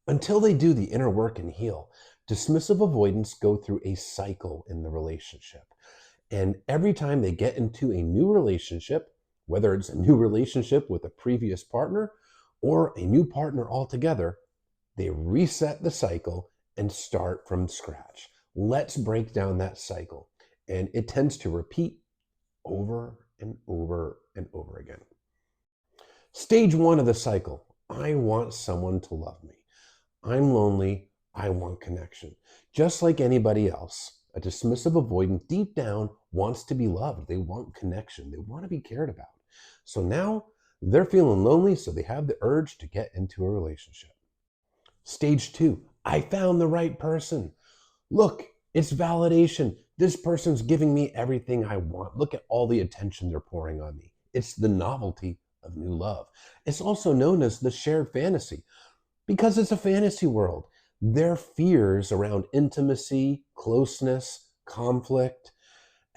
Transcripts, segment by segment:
Until they do the inner work and heal, dismissive avoidants go through a cycle in the relationship. And every time they get into a new relationship, whether it's a new relationship with a previous partner or a new partner altogether, they reset the cycle and start from scratch. Let's break down that cycle. And it tends to repeat over and over and over again. Stage one of the cycle: I want someone to love me. I'm lonely. I want connection. Just like anybody else, a dismissive avoidant deep down wants to be loved. They want connection. They want to be cared about. So now they're feeling lonely, so they have the urge to get into a relationship. Stage two: I found the right person. Look, it's validation. This person's giving me everything I want. Look at all the attention they're pouring on me. It's the novelty of new love. It's also known as the shared fantasy because it's a fantasy world. Their fears around intimacy, closeness, conflict,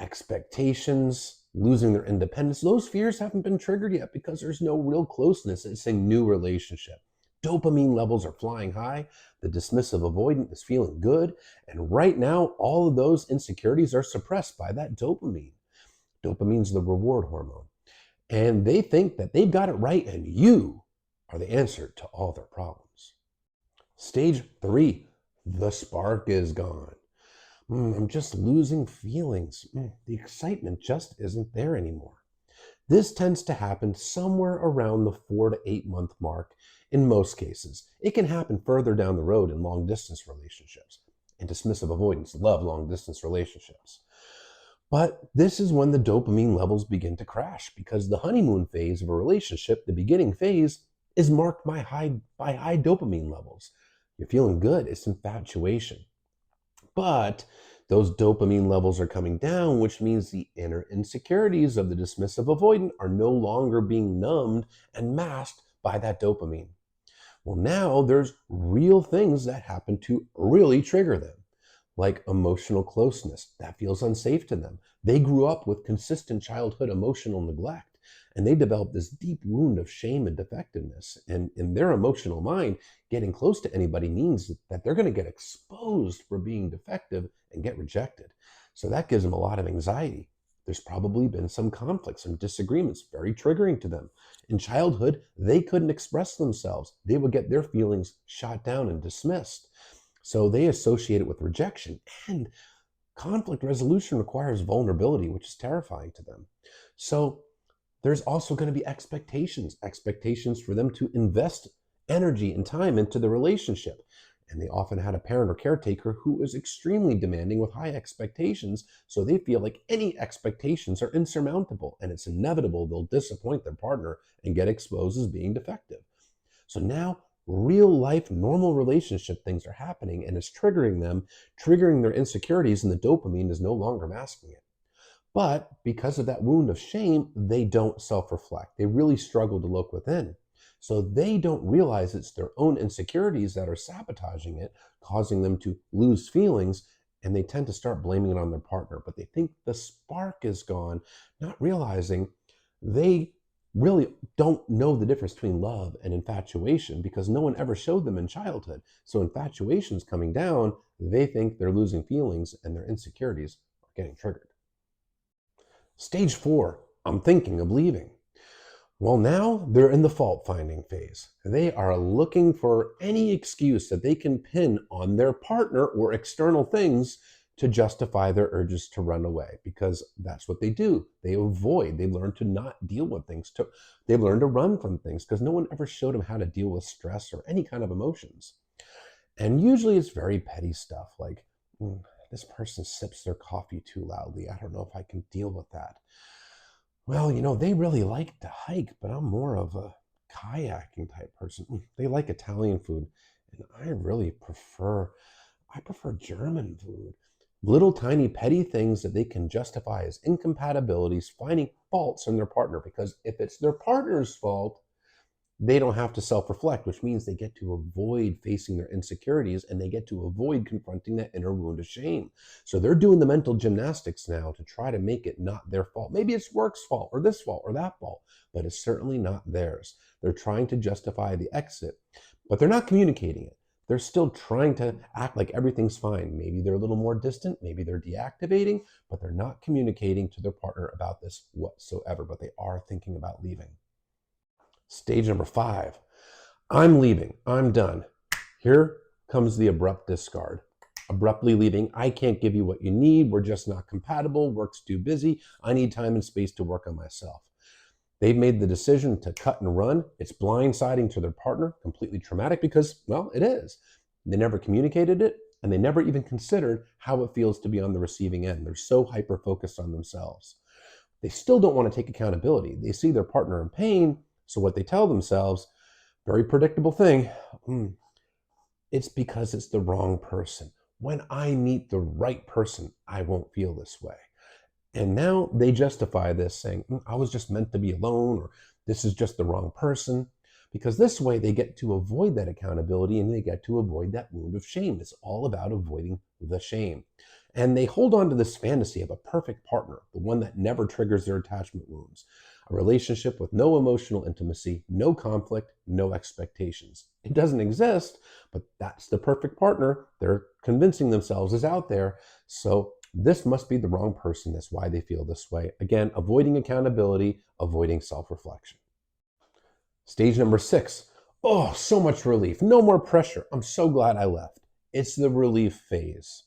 expectations, losing their independence, those fears haven't been triggered yet because there's no real closeness. It's a new relationship. Dopamine levels are flying high. The dismissive avoidant is feeling good. And right now, all of those insecurities are suppressed by that dopamine. Dopamine's the reward hormone. And they think that they've got it right and you are the answer to all their problems. Stage three: the spark is gone. I'm just losing feelings. The excitement just isn't there anymore. This tends to happen somewhere around the 4 to 8 month mark in most cases. It can happen further down the road in long distance relationships. And dismissive avoidants love long distance relationships. But this is when the dopamine levels begin to crash because the honeymoon phase of a relationship, the beginning phase, is marked by high dopamine levels. You're feeling good. It's infatuation. But those dopamine levels are coming down, which means the inner insecurities of the dismissive avoidant are no longer being numbed and masked by that dopamine. Well, now there's real things that happen to really trigger them, like emotional closeness. That feels unsafe to them. They grew up with consistent childhood emotional neglect, and they developed this deep wound of shame and defectiveness. And in their emotional mind, getting close to anybody means that they're going to get exposed for being defective and get rejected. So that gives them a lot of anxiety. There's probably been some conflicts, some disagreements, very triggering to them. In childhood, they couldn't express themselves. They would get their feelings shot down and dismissed. So they associate it with rejection. And conflict resolution requires vulnerability, which is terrifying to them. So there's also going to be expectations for them to invest energy and time into the relationship. And they often had a parent or caretaker who is extremely demanding with high expectations. So they feel like any expectations are insurmountable and it's inevitable they'll disappoint their partner and get exposed as being defective. So now real life, normal relationship things are happening and it's triggering them, triggering their insecurities, and the dopamine is no longer masking it. But because of that wound of shame, they don't self reflect. They really struggle to look within. So they don't realize it's their own insecurities that are sabotaging it, causing them to lose feelings, and they tend to start blaming it on their partner. But they think the spark is gone, not realizing they really don't know the difference between love and infatuation because no one ever showed them in childhood. So infatuation's coming down, they think they're losing feelings and their insecurities are getting triggered. Stage four: I'm thinking of leaving. Well, now they're in the fault finding phase. They are looking for any excuse that they can pin on their partner or external things to justify their urges to run away because that's what they do. They avoid, they learn to not deal with things. They learn to run from things because no one ever showed them how to deal with stress or any kind of emotions. And usually it's very petty stuff like, this person sips their coffee too loudly. I don't know if I can deal with that. Well, they really like to hike, but I'm more of a kayaking type person. They like Italian food, and I prefer German food. Little tiny petty things that they can justify as incompatibilities, finding faults in their partner, because if it's their partner's fault, they don't have to self-reflect, which means they get to avoid facing their insecurities and they get to avoid confronting that inner wound of shame. So they're doing the mental gymnastics now to try to make it not their fault. Maybe it's work's fault or this fault or that fault, but it's certainly not theirs. They're trying to justify the exit, but they're not communicating it. They're still trying to act like everything's fine. Maybe they're a little more distant, maybe they're deactivating, but they're not communicating to their partner about this whatsoever, but they are thinking about leaving. Stage number 5, I'm leaving, I'm done. Here comes the abrupt discard. Abruptly leaving, I can't give you what you need, we're just not compatible, work's too busy, I need time and space to work on myself. They've made the decision to cut and run. It's blindsiding to their partner, completely traumatic because, well, it is. They never communicated it, and they never even considered how it feels to be on the receiving end. They're so hyper-focused on themselves. They still don't want to take accountability. They see their partner in pain, so what they tell themselves, very predictable thing, it's because it's the wrong person. When I meet the right person, I won't feel this way. And now they justify this saying, I was just meant to be alone, or this is just the wrong person. Because this way they get to avoid that accountability and they get to avoid that wound of shame. It's all about avoiding the shame. And they hold on to this fantasy of a perfect partner, the one that never triggers their attachment wounds. A relationship with no emotional intimacy, no conflict, no expectations. It doesn't exist, but that's the perfect partner they're convincing themselves is out there. So this must be the wrong person. That's why they feel this way. Again, avoiding accountability, avoiding self-reflection. Stage number 6. Oh, so much relief. No more pressure. I'm so glad I left. It's the relief phase.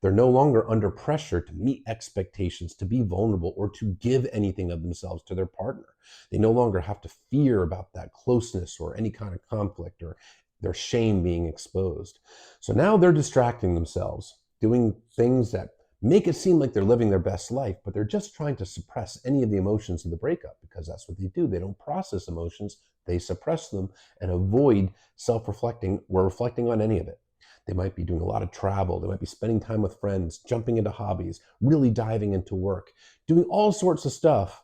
They're no longer under pressure to meet expectations, to be vulnerable, or to give anything of themselves to their partner. They no longer have to fear about that closeness or any kind of conflict or their shame being exposed. So now they're distracting themselves, doing things that make it seem like they're living their best life, but they're just trying to suppress any of the emotions of the breakup because that's what they do. They don't process emotions, they suppress them and avoid self-reflecting or reflecting on any of it. They might be doing a lot of travel, they might be spending time with friends, jumping into hobbies, really diving into work, doing all sorts of stuff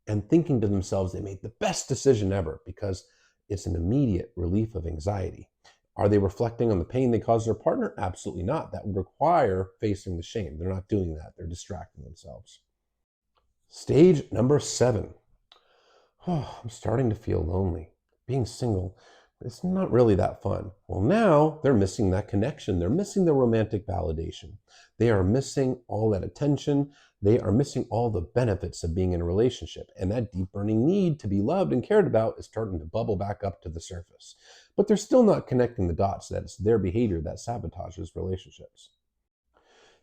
and thinking to themselves they made the best decision ever because it's an immediate relief of anxiety. Are they reflecting on the pain they caused their partner? Absolutely not. That would require facing the shame. They're not doing that. They're distracting themselves. Stage number 7. Oh, I'm starting to feel lonely. Being single, it's not really that fun. Well, now they're missing that connection. They're missing the romantic validation. They are missing all that attention. They are missing all the benefits of being in a relationship. And that deep burning need to be loved and cared about is starting to bubble back up to the surface. But they're still not connecting the dots that it's their behavior that sabotages relationships.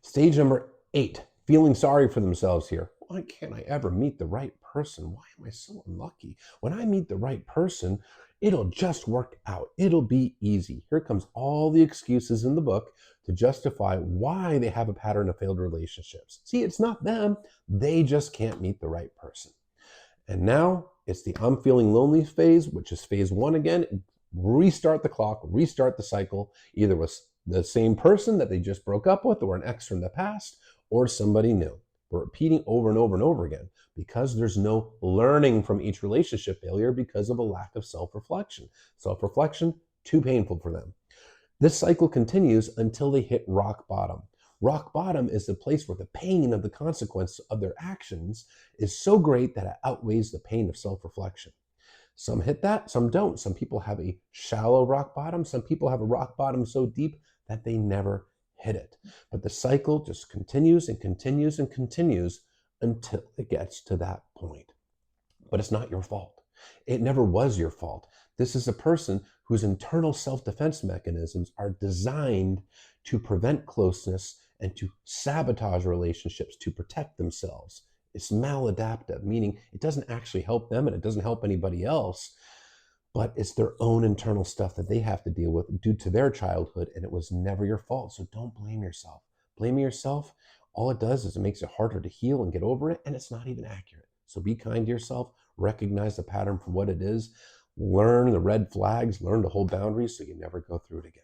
Stage number 8, feeling sorry for themselves here. Why can't I ever meet the right person? Why am I so unlucky? When I meet the right person, it'll just work out. It'll be easy. Here comes all the excuses in the book to justify why they have a pattern of failed relationships. See, it's not them. They just can't meet the right person. And now it's the I'm feeling lonely phase, which is phase 1 again. Restart the clock, restart the cycle, either with the same person that they just broke up with or an ex from the past or somebody new. We're repeating over and over and over again because there's no learning from each relationship failure because of a lack of self-reflection. Self-reflection, too painful for them. This cycle continues until they hit rock bottom. Rock bottom is the place where the pain of the consequence of their actions is so great that it outweighs the pain of self-reflection. Some hit that, some don't. Some people have a shallow rock bottom. Some people have a rock bottom so deep that they never hit it. But the cycle just continues and continues and continues until it gets to that point. But it's not your fault. It never was your fault. This is a person whose internal self-defense mechanisms are designed to prevent closeness and to sabotage relationships to protect themselves. It's maladaptive, meaning it doesn't actually help them and it doesn't help anybody else, but it's their own internal stuff that they have to deal with due to their childhood, and it was never your fault. So don't blame yourself. Blaming yourself, all it does is it makes it harder to heal and get over it, and it's not even accurate. So be kind to yourself, recognize the pattern for what it is, learn the red flags, learn to hold boundaries so you never go through it again.